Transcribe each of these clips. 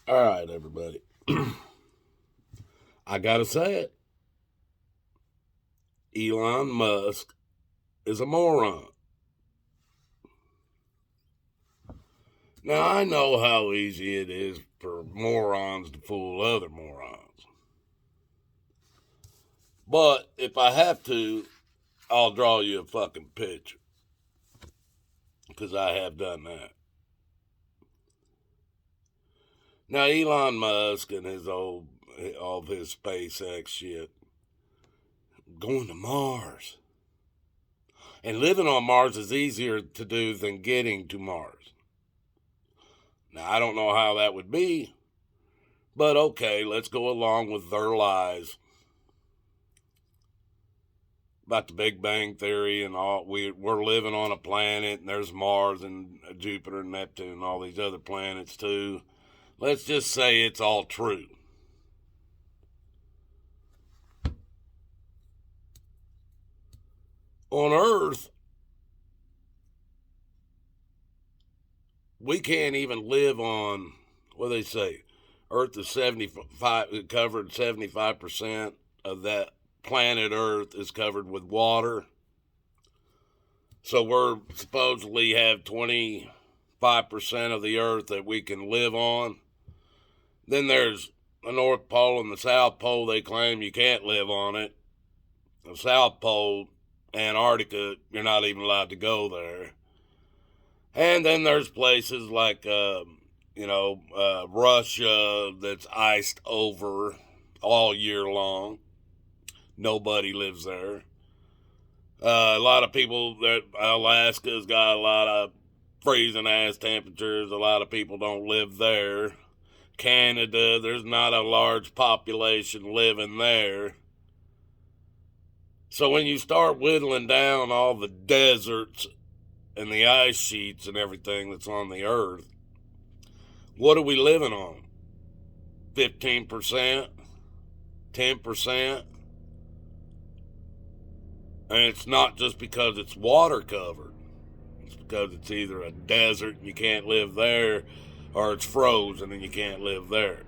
All right, everybody. I gotta say it. Elon Musk is a moron. Now, I know how easy it is for morons to fool other morons. But if I have to, I'll draw you a fucking picture. Because I have done that. Now, Elon Musk and all of his SpaceX shit, going to Mars. And living on Mars is easier to do than getting to Mars. Now, I don't know how that would be, but okay, let's go along with their lies about the Big Bang Theory and all. We're living on a planet, and there's Mars and Jupiter and Neptune and all these other planets too. Let's just say it's all true. On Earth, we can't even live on, what do they say? Earth is 75, covered 75% of that planet Earth is covered with water. So we're supposedly have 25% of the Earth that we can live on. Then there's the North Pole and the South Pole. They claim you can't live on it. The South Pole, Antarctica, you're not even allowed to go there. And then there's places like, Russia that's iced over all year long. Nobody lives there. A lot of people that Alaska's got a lot of freezing ass temperatures. A lot of people don't live there. Canada, there's not a large population living there. So when you start whittling down all the deserts and the ice sheets and everything that's on the earth, what are we living on? 15%? 10%? And it's not just because it's water covered. It's because it's either a desert and you can't live there, or it's frozen and you can't live there.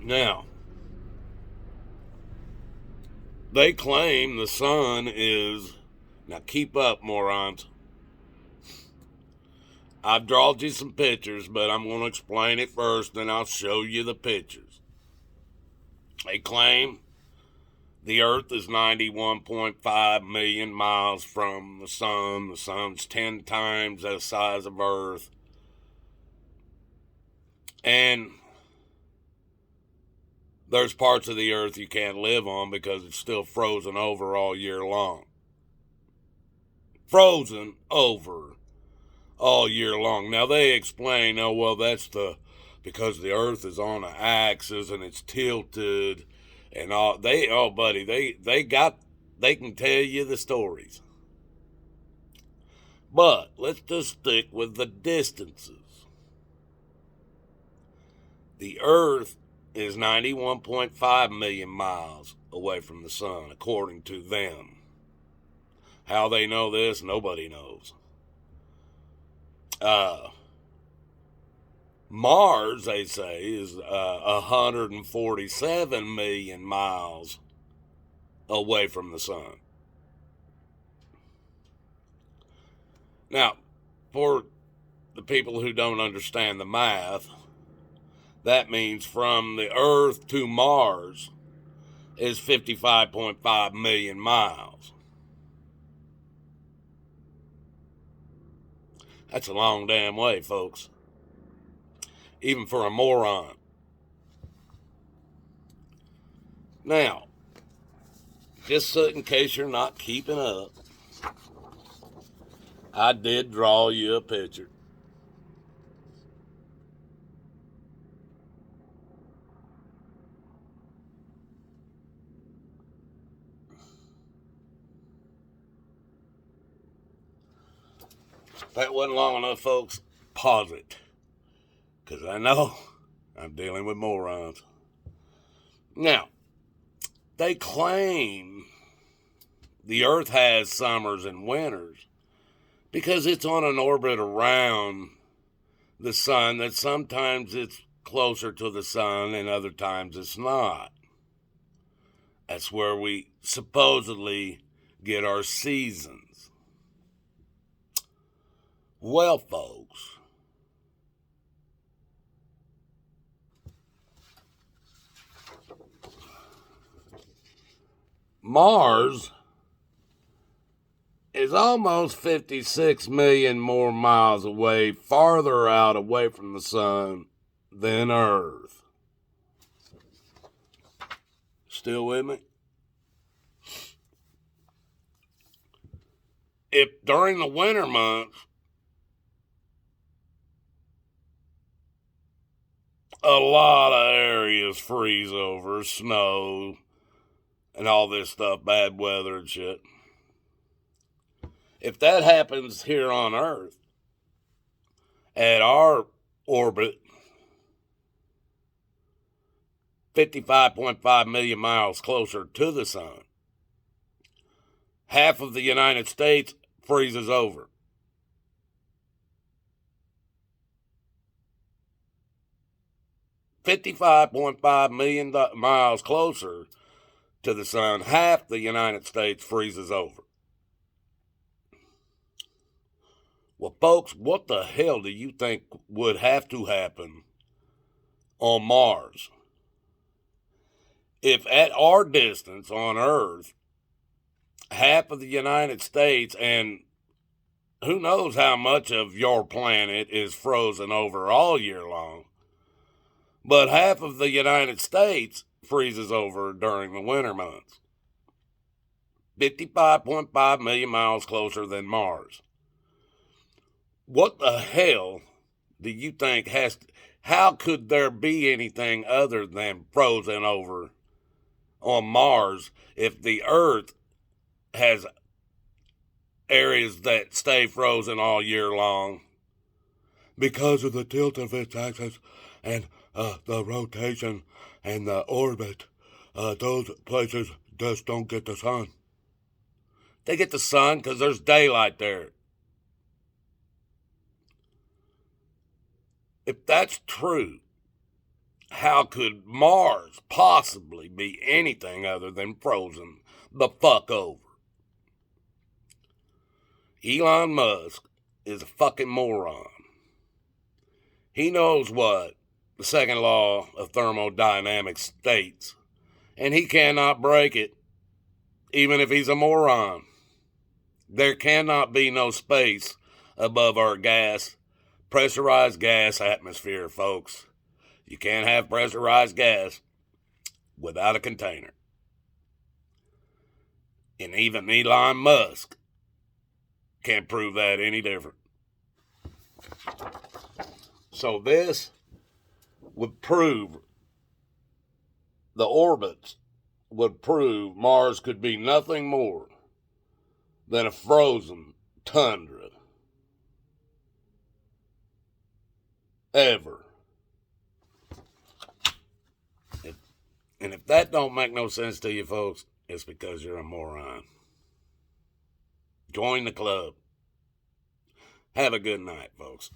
Now, they claim the sun is. Now keep up, morons. I've drawn you some pictures, but I'm going to explain it first, then I'll show you the pictures. They claim the Earth is 91.5 million miles from the sun. The sun's 10 times the size of Earth. And there's parts of the Earth you can't live on because it's still frozen over all year long. Frozen over all year long. Now they explain, oh, well, that's because the Earth is on an axis and it's tilted and all. Buddy, they can tell you the stories. But let's just stick with the distances. The Earth is 91.5 million miles away from the sun, according to them. How they know this, nobody knows. Mars, they say, is 147 million miles away from the sun. Now, for the people who don't understand the math, that means from the Earth to Mars is 55.5 million miles. That's a long damn way, folks. Even for a moron. Now, just so in case you're not keeping up, I did draw you a picture. If that wasn't long enough, folks, pause it. Because I know I'm dealing with morons. Now, they claim the Earth has summers and winters because it's on an orbit around the sun that sometimes it's closer to the sun and other times it's not. That's where we supposedly get our seasons. Well, folks, Mars is almost 56 million more miles away, farther out away from the sun than Earth. Still with me? If during the winter months, a lot of areas freeze over, snow, and all this stuff, bad weather and shit. If that happens here on Earth, at our orbit, 55.5 million miles closer to the sun, half of the United States freezes over. $55.5 million miles closer to the sun, half the United States freezes over. Well, folks, what the hell do you think would have to happen on Mars if at our distance on Earth, half of the United States and who knows how much of your planet is frozen over all year long, but half of the United States freezes over during the winter months? 55.5 million miles closer than Mars. What the hell do you think how could there be anything other than frozen over on Mars if the Earth has areas that stay frozen all year long because of the tilt of its axis and the rotation and the orbit? Those places just don't get the sun. They get the sun because there's daylight there. If that's true, how could Mars possibly be anything other than frozen the fuck over? Elon Musk is a fucking moron. He knows what the second law of thermodynamics states, and he cannot break it, even if he's a moron. There cannot be no space above our pressurized gas atmosphere, folks. You can't have pressurized gas without a container. And even Elon Musk can't prove that any different. So this would prove, the orbits would prove Mars could be nothing more than a frozen tundra. Ever. And if that don't make no sense to you folks, it's because you're a moron. Join the club. Have a good night, folks.